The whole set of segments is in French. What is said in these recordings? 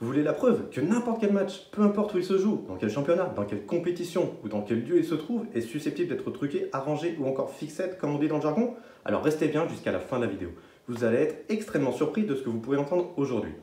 Vous voulez la preuve que n'importe quel match, peu importe où il se joue, dans quel championnat, dans quelle compétition ou dans quel lieu il se trouve, est susceptible d'être truqué, arrangé ou encore fixette comme on dit dans le jargon? Alors restez bien jusqu'à la fin de la vidéo. Vous allez être extrêmement surpris de ce que vous pouvez entendre aujourd'hui.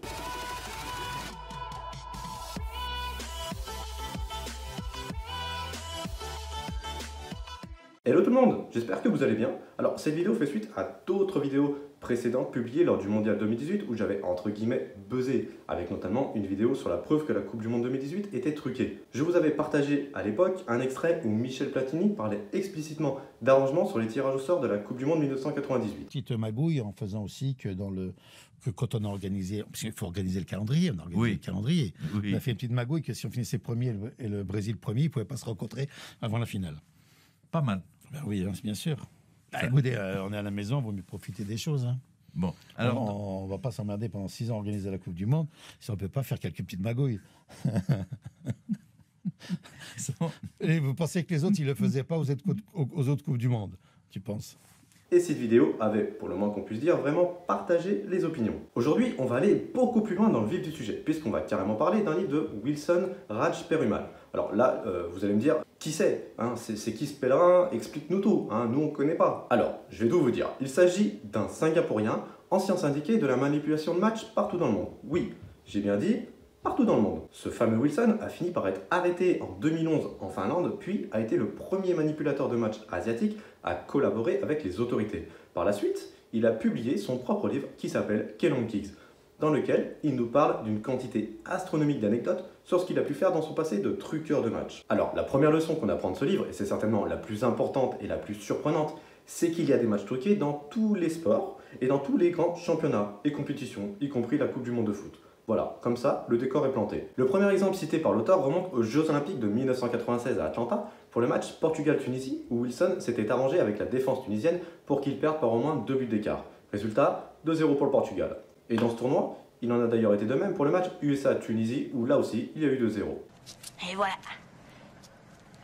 Hello tout le monde, j'espère que vous allez bien. Alors cette vidéo fait suite à d'autres vidéos précédentes publiées lors du Mondial 2018 où j'avais entre guillemets buzzé, avec notamment une vidéo sur la preuve que la Coupe du Monde 2018 était truquée. Je vous avais partagé à l'époque un extrait où Michel Platini parlait explicitement d'arrangement sur les tirages au sort de la Coupe du Monde 1998. Petite magouille en faisant aussi que quand on a organisé, parce qu'il faut organiser le calendrier, on a organisé le calendrier. Oui. On a fait une petite magouille que si on finissait premier et le Brésil premier, ils ne pouvaient pas se rencontrer avant la finale. Pas mal. Ben oui, bien sûr. Écoutez, on est à la maison, il vaut mieux profiter des choses. Hein. Bon, alors on ne va pas s'emmerder pendant 6 ans à organiser la Coupe du Monde si on ne peut pas faire quelques petites magouilles. Et vous pensez que les autres, ils ne le faisaient pas aux autres Coupes du Monde, tu penses? Et cette vidéo avait, pour le moins qu'on puisse dire, vraiment partagé les opinions. Aujourd'hui, on va aller beaucoup plus loin dans le vif du sujet, puisqu'on va carrément parler d'un livre de Wilson Raj Perumal. Alors là, vous allez me dire, qui c'est hein, c'est qui ce pèlerin? Explique-nous tout, hein, nous on ne connaît pas. Alors, je vais tout vous dire. Il s'agit d'un Singapourien, ancien syndiqué de la manipulation de matchs partout dans le monde. Oui, j'ai bien dit, partout dans le monde. Ce fameux Wilson a fini par être arrêté en 2011 en Finlande, puis a été le premier manipulateur de matchs asiatique à collaborer avec les autorités. Par la suite, il a publié son propre livre qui s'appelle Kelong Kicks, dans lequel il nous parle d'une quantité astronomique d'anecdotes sur ce qu'il a pu faire dans son passé de truqueur de match. Alors, la première leçon qu'on apprend de ce livre, et c'est certainement la plus importante et la plus surprenante, c'est qu'il y a des matchs truqués dans tous les sports et dans tous les grands championnats et compétitions, y compris la Coupe du Monde de foot. Voilà, comme ça, le décor est planté. Le premier exemple cité par l'auteur remonte aux Jeux Olympiques de 1996 à Atlanta pour le match Portugal-Tunisie où Wilson s'était arrangé avec la défense tunisienne pour qu'il perde par au moins 2 buts d'écart. Résultat, 2-0 pour le Portugal. Et dans ce tournoi, il en a d'ailleurs été de même pour le match USA-Tunisie où là aussi, il y a eu 2-0. Et voilà.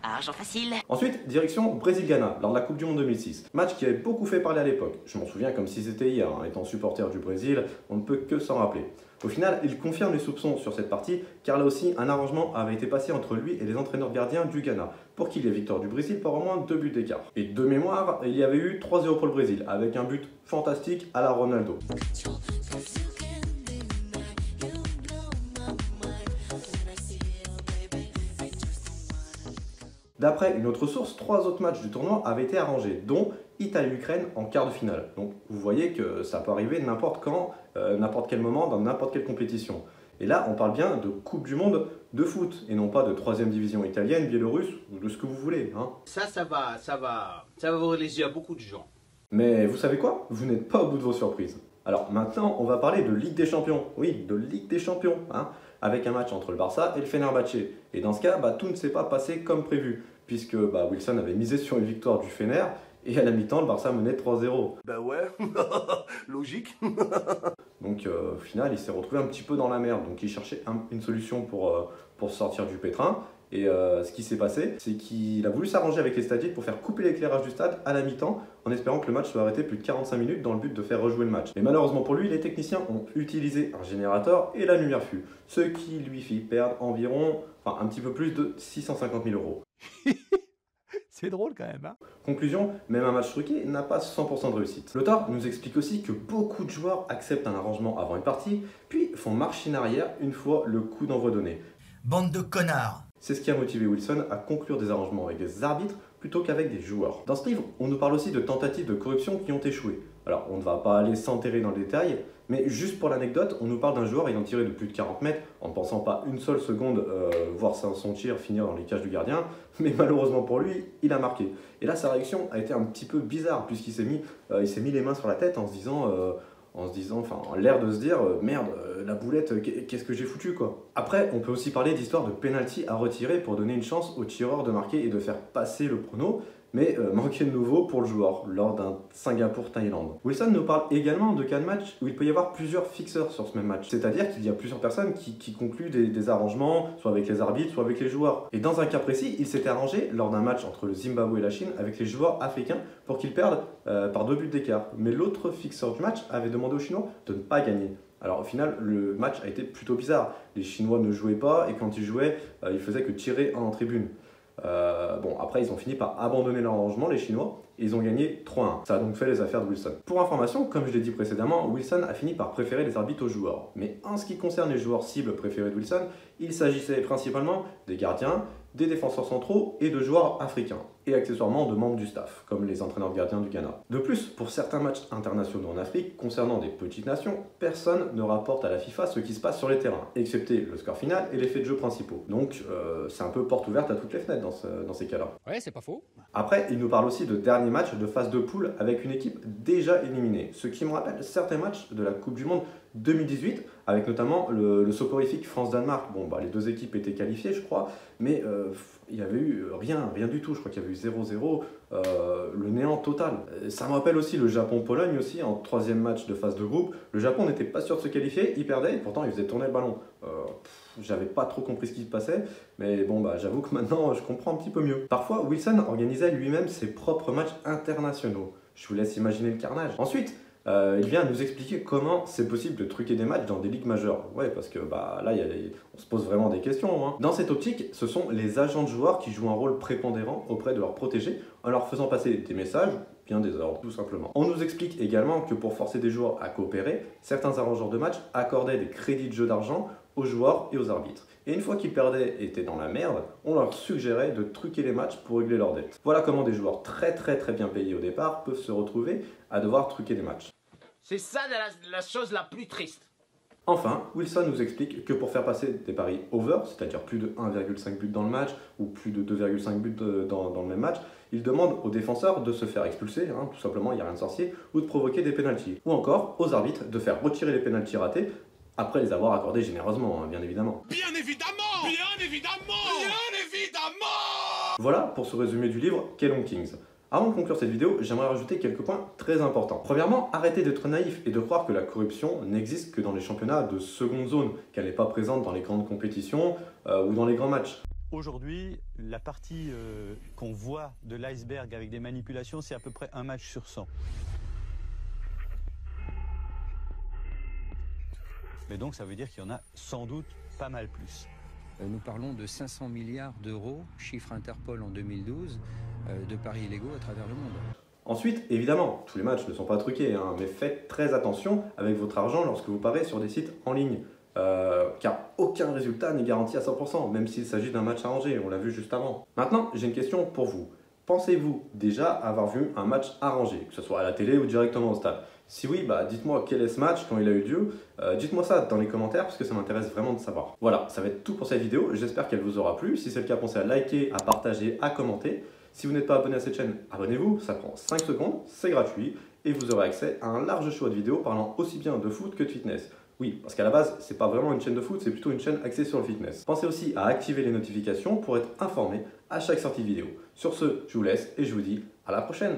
Argent facile. Ensuite, direction Brésil-Ghana, lors de la Coupe du Monde 2006. Match qui avait beaucoup fait parler à l'époque. Je m'en souviens comme si c'était hier. Hein. Étant supporter du Brésil, on ne peut que s'en rappeler. Au final, il confirme les soupçons sur cette partie, car là aussi, un arrangement avait été passé entre lui et les entraîneurs gardiens du Ghana, pour qu'il y ait victoire du Brésil par au moins 2 buts d'écart. Et de mémoire, il y avait eu 3-0 pour le Brésil, avec un but fantastique à la Ronaldo. D'après une autre source, 3 autres matchs du tournoi avaient été arrangés, dont Italie-Ukraine en quart de finale. Donc vous voyez que ça peut arriver n'importe quand, n'importe quel moment, dans n'importe quelle compétition. Et là, on parle bien de Coupe du Monde de foot, et non pas de 3e division italienne, biélorusse, ou de ce que vous voulez. Hein. Ça va ouvrir les yeux à beaucoup de gens. Mais vous savez quoi? Vous n'êtes pas au bout de vos surprises. Alors maintenant, on va parler de Ligue des Champions. Oui, de Ligue des Champions, hein, avec un match entre le Barça et le Fenerbahçe. Et dans ce cas, tout ne s'est pas passé comme prévu, puisque Wilson avait misé sur une victoire du Fener, et à la mi-temps, le Barça menait 3-0. Ben ouais, logique. Donc au final, il s'est retrouvé un petit peu dans la merde, donc il cherchait une solution pour sortir du pétrin. Et ce qui s'est passé, c'est qu'il a voulu s'arranger avec les stadiers pour faire couper l'éclairage du stade à la mi-temps, en espérant que le match soit arrêté plus de 45 minutes dans le but de faire rejouer le match. Mais malheureusement pour lui, les techniciens ont utilisé un générateur et la lumière fut, ce qui lui fit perdre environ, un petit peu plus de 650 000 euros. C'est drôle quand même, hein. Conclusion, même un match truqué n'a pas 100% de réussite. L'auteur nous explique aussi que beaucoup de joueurs acceptent un arrangement avant une partie, puis font marche arrière une fois le coup d'envoi donné. Bande de connards! C'est ce qui a motivé Wilson à conclure des arrangements avec des arbitres plutôt qu'avec des joueurs. Dans ce livre, on nous parle aussi de tentatives de corruption qui ont échoué. Alors, on ne va pas aller s'enterrer dans le détail, mais juste pour l'anecdote, on nous parle d'un joueur ayant tiré de plus de 40 mètres en ne pensant pas une seule seconde voir son tir finir dans les cages du gardien, mais malheureusement pour lui, il a marqué. Et là, sa réaction a été un petit peu bizarre, puisqu'il s'est mis les mains sur la tête en se disant, l'air de se dire merde, la boulette, qu'est-ce que j'ai foutu quoi. Après, on peut aussi parler d'histoire de penalty à retirer pour donner une chance au tireur de marquer et de faire passer le prono, mais manquer de nouveau pour le joueur lors d'un Singapour-Thaïlande. Wilson nous parle également de cas de match où il peut y avoir plusieurs fixeurs sur ce même match, c'est-à-dire qu'il y a plusieurs personnes qui concluent des arrangements, soit avec les arbitres, soit avec les joueurs. Et dans un cas précis, il s'était arrangé lors d'un match entre le Zimbabwe et la Chine avec les joueurs africains pour qu'ils perdent par 2 buts d'écart. Mais l'autre fixeur du match avait demandé aux Chinois de ne pas gagner. Alors au final, le match a été plutôt bizarre. Les Chinois ne jouaient pas et quand ils jouaient, ils faisaient que tirer en tribune. Bon, après, ils ont fini par abandonner leur arrangement, les Chinois, et ils ont gagné 3-1. Ça a donc fait les affaires de Wilson. Pour information, comme je l'ai dit précédemment, Wilson a fini par préférer les arbitres aux joueurs. Mais en ce qui concerne les joueurs cibles préférés de Wilson, il s'agissait principalement des gardiens, des défenseurs centraux et de joueurs africains, et accessoirement de membres du staff, comme les entraîneurs de gardiens du Ghana. De plus, pour certains matchs internationaux en Afrique, concernant des petites nations, personne ne rapporte à la FIFA ce qui se passe sur les terrains, excepté le score final et les faits de jeu principaux. Donc c'est un peu porte ouverte à toutes les fenêtres dans ces cas-là. Ouais, c'est pas faux. Après, il nous parle aussi de derniers matchs de phase de poule avec une équipe déjà éliminée, ce qui me rappelle certains matchs de la Coupe du Monde 2018, avec notamment le soporifique France-Danemark. Bon, bah, les deux équipes étaient qualifiées, je crois, mais il n'y avait eu rien du tout. Je crois qu'il y avait eu 0-0, le néant total. Ça me rappelle aussi le Japon-Pologne aussi, en troisième match de phase de groupe. Le Japon n'était pas sûr de se qualifier, il perdait, et pourtant il faisait tourner le ballon. J'avais pas trop compris ce qui se passait, mais bon, bah, j'avoue que maintenant je comprends un petit peu mieux. Parfois, Wilson organisait lui-même ses propres matchs internationaux. Je vous laisse imaginer le carnage. Ensuite, il vient nous expliquer comment c'est possible de truquer des matchs dans des ligues majeures. Ouais, parce que bah, là, on se pose vraiment des questions. Hein. Dans cette optique, ce sont les agents de joueurs qui jouent un rôle prépondérant auprès de leurs protégés en leur faisant passer des messages, bien des ordres, tout simplement. On nous explique également que pour forcer des joueurs à coopérer, certains arrangeurs de match accordaient des crédits de jeu d'argent aux joueurs et aux arbitres. Et une fois qu'ils perdaient et étaient dans la merde, on leur suggérait de truquer les matchs pour régler leurs dettes. Voilà comment des joueurs très bien payés au départ peuvent se retrouver à devoir truquer des matchs. C'est ça la chose la plus triste. Enfin, Wilson nous explique que pour faire passer des paris over, c'est-à-dire plus de 1,5 but dans le match ou plus de 2,5 buts dans le même match, il demande aux défenseurs de se faire expulser, hein, tout simplement, il n'y a rien de sorcier, ou de provoquer des pénaltys. Ou encore aux arbitres de faire retirer les pénaltys ratés après les avoir accordés généreusement, hein, bien évidemment. Bien évidemment. Bien évidemment. Bien évidemment. Voilà pour ce résumé du livre Kelong Kings. Avant de conclure cette vidéo, j'aimerais rajouter quelques points très importants. Premièrement, arrêtez d'être naïf et de croire que la corruption n'existe que dans les championnats de seconde zone, qu'elle n'est pas présente dans les grandes compétitions ou dans les grands matchs. Aujourd'hui, la partie qu'on voit de l'iceberg avec des manipulations, c'est à peu près un match sur 100. Mais donc ça veut dire qu'il y en a sans doute pas mal plus. Nous parlons de 500 milliards d'euros, chiffre Interpol en 2012, de paris illégaux à travers le monde. Ensuite, évidemment, tous les matchs ne sont pas truqués, hein, mais faites très attention avec votre argent lorsque vous pariez sur des sites en ligne. Car aucun résultat n'est garanti à 100%, même s'il s'agit d'un match arrangé, on l'a vu juste avant. Maintenant, j'ai une question pour vous. Pensez-vous déjà avoir vu un match arrangé, que ce soit à la télé ou directement au stade? Si oui, bah dites-moi quel est ce match, quand il a eu lieu. Dites-moi ça dans les commentaires parce que ça m'intéresse vraiment de savoir. Voilà, ça va être tout pour cette vidéo. J'espère qu'elle vous aura plu. Si c'est le cas, pensez à liker, à partager, à commenter. Si vous n'êtes pas abonné à cette chaîne, abonnez-vous. Ça prend 5 secondes, c'est gratuit. Et vous aurez accès à un large choix de vidéos parlant aussi bien de foot que de fitness. Oui, parce qu'à la base, c'est pas vraiment une chaîne de foot, c'est plutôt une chaîne axée sur le fitness. Pensez aussi à activer les notifications pour être informé à chaque sortie de vidéo. Sur ce, je vous laisse et je vous dis à la prochaine.